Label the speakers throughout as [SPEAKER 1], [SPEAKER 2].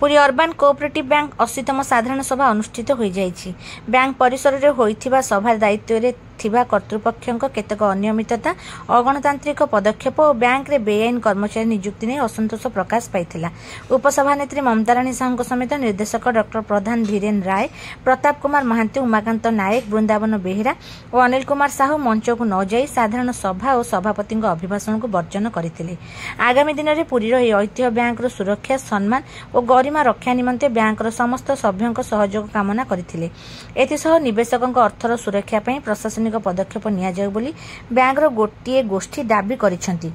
[SPEAKER 1] Puri urban cooperative bank 80तम साधारण सभा अनुष्ठित हो जाइछि। बैंक परिसर रे होइथिबा सभा दायित्व रे थिबा कर्तृपक्षक केतक अनियमितता अगणतांत्रिक पदक्षेप और बैंक रे बेआईन कर्मचारी नियुक्ति ने असंतोष प्रकाश पाइथिला। उपसभानेत्री ममताराणी साहू समेत निर्देशक डॉक्टर प्रधान धीरेन राय, प्रताप कुमार महांती, उमाकांत नायक, वृंदावन बेहेरा और अनिल कुमार साहू मंच को न जाई साधारण सभा और सभापति अभिभाषण को वर्जन करथिले। आगामी दिन में पुरी ऐतिह्य बैंक सुरक्षा, सम्मान और गरिमा रक्षा निमंते बैंक समस्त सभ्यों सहयोग कामना करथिले। एथिसह निवेशकों अर्थर सुरक्षा पई प्रशासनिक पदक्षेप निया जाउ बोली बैंक गोटे गोष्ठी दाबी करिसेंती।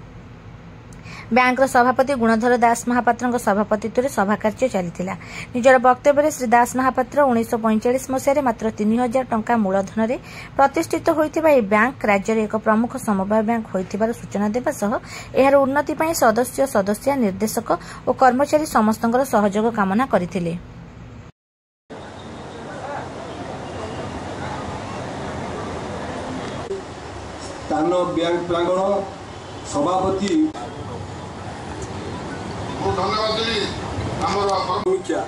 [SPEAKER 1] बैंक सभापति गुणधर दास महापात्र सभापतित्व में सभा कार्य चली। निजर वक्तव्य श्री दास महापात्र 1945 मसीह मात्र 3000 टंका मूलधन में प्रतिष्ठित होता यह बैंक राज्य में एक प्रमुख समवाय बैंक होइथिबार सूचना देवा सह यार उन्नति पर सदस्य निर्देशक और कर्मचारी समस्त सहयोग कामना करथिले।
[SPEAKER 2] बैंक प्रांगण सभापति
[SPEAKER 3] धन्यवाद
[SPEAKER 2] समीक्षा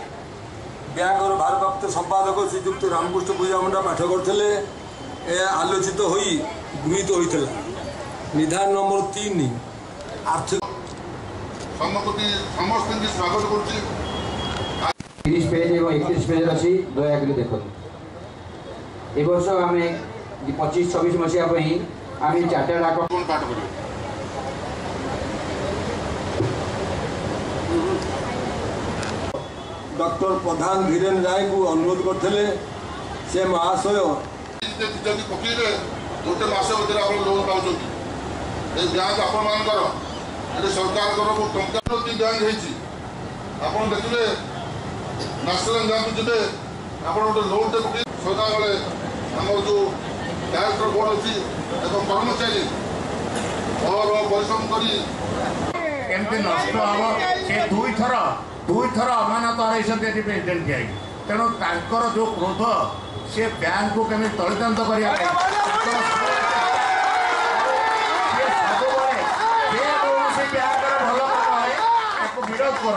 [SPEAKER 2] बैंक भारप्राप्त संपादक श्रीजुक्त रामकृष्ण पूजामंडा पाठ करते आलोचित हो गृहीत होता निधान नंबर 3 आर्थिक
[SPEAKER 3] सम्मुखी समस्त स्वागत कर
[SPEAKER 4] 30 पेज और 31 पेज अच्छी दयाकोरी देखो। ए वर्ष आम 25-26 मसीहा आम चार्टर्ड अकाउंटेंट
[SPEAKER 3] पाठ कर
[SPEAKER 2] डॉक्टर प्रधान धीरेन राय को अनुरोध करते से महाशय
[SPEAKER 3] पकड़े गोटे मस भर आप लोन पाँच बैंक आपर सरकार टंका बैंक आप देखिए नेशनल बैंक जी आप गोटे लोन टे पकड़ सदाबले आम जो डायरेक्टर बोर्ड अच्छी कर्मचारी और परिश्रम कर
[SPEAKER 5] नष्ट हम से दुई थर अमानत हरई प्रेसिडेंट जाए तेणु तांकर जो क्रोध से बैंक को केमी तलितंत करने भल काम विरोध कर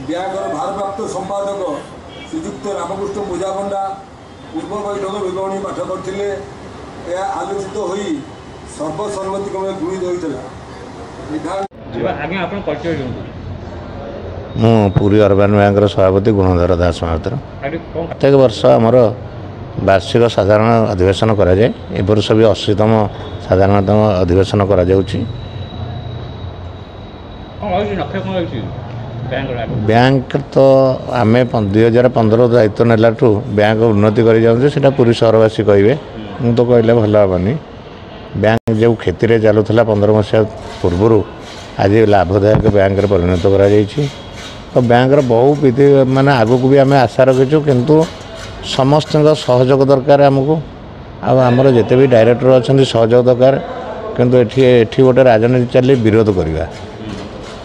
[SPEAKER 2] बैंक भारप्राप्त संपादक श्रीजुक्त रामकृष्ण पूजामंडा पूर्व बैठक विवरणी पाठ करते आलोचित हो सर्वसम्मतिक्रमे गृहीत
[SPEAKER 6] होता। पुरी अर्बान बैंक सभापति गुणधर दास महापात्र प्रत्येक वर्ष आमर वार्षिक साधारण अधिवेशन कराए वर्ष भी 80तम साधारणतम अधिवेशन करा बैंक तो आम 2015 दायित्व नेलाठू बैंक उन्नति कर पूरी सहरवासी कहे मु तो कहले भल हेनी बैंक जो खेती में चलूला 15 मसीहा पूर्व आज लाभदायक बैंक परिणत कर बैंक बहु विधि माने आगु को भी आम आशा रखीचु किंतु समस्त सहयोग दरकार आमको आमर जिते भी डायरेक्टर अच्छा सहयोग दरकार किंतु एठी गोटे राजनीति चली विरोध करवा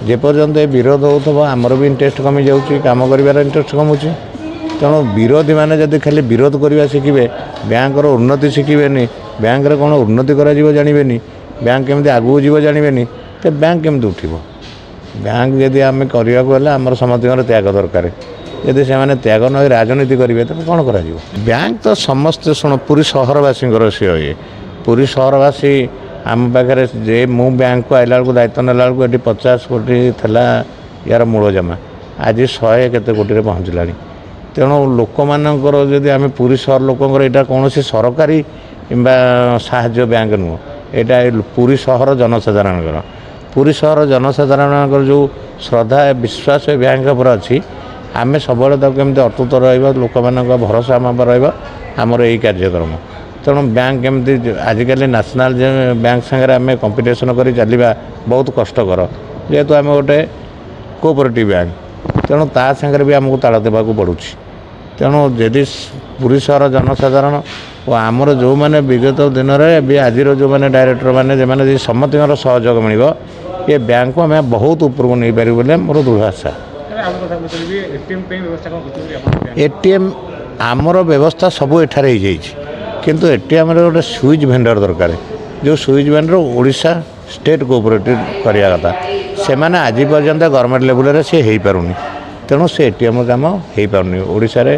[SPEAKER 6] जेपर्यंत विरोध हो आमर भी इंटरेस्ट कमी जाऊँगी कम कर इंटरेस्ट कमुची तेणु विरोधी मैंने जब खाली विरोध करवा शिखे बैंक उन्नति शिखेनि बैंक कौन उन्नति कर जानवे बैंक केमी आगू जीव जानवे तो बैंक केमी उठब बैंक जदि आम करने आमर समस्त त्याग दरकार यदि से त्याग न राजनीति करेंगे तो कौन कर बैंक तो समस्त शुण पूरी सहरवासी सी ये पूरी सहरवासी आम पाखे जे मु बैंक को आइला बेलू दायित्व नेला बेलू ये 50 कोटी था यार मूल जमा आज 100 केते कोटी पहुँचला तेणु लोक मानकर जदि आम पुरी सहर लोकंर यहाँ कौन सरकारी किंबा साहाय्य बैंक नुह यहाँ पुरी सहर जनसाधारणकर पुरी सहर जनसाधारणकर जो श्रद्धा विश्वास बैंक पर अच्छी आम सब केमती अटूट रोक मान भरोसा आम रमर यही कार्यक्रम तेणु बैंक केमती आजिकल नेशनल बैंक सागर आम कंपिटिशन कर चलवा बहुत कष्टकर जेहेतु आम गोटे कोऑपरेटिव बैंक तेणु ता सागर भी आमको ताल देवा पड़ू तेणु यदि पुरी सहर जनसाधारण और आमर जो मैंने विगत दिन में आज जो मैंने डायरेक्टर मैंने समस्त सहयोग मिल ये बैंक को आम बहुत उपरको नहीं पार बोले मोर दृढ़ आशा एटीएम आमर व्यवस्था सब एठार हो जाइए किंतु एटीएम गोटे स्विच भेंडर दरकार जो switch vendor Odisha state cooperative करिया कथा से माने आज पर्यंत गवर्नमेंट लेवल से हो पारुनी तेणु से एटीएम काम हो पारुनी ओडिशा रे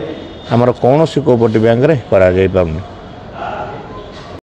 [SPEAKER 6] हमर कौन सी कोऑपरेटिव बैंक रे करा जाई पारुनी।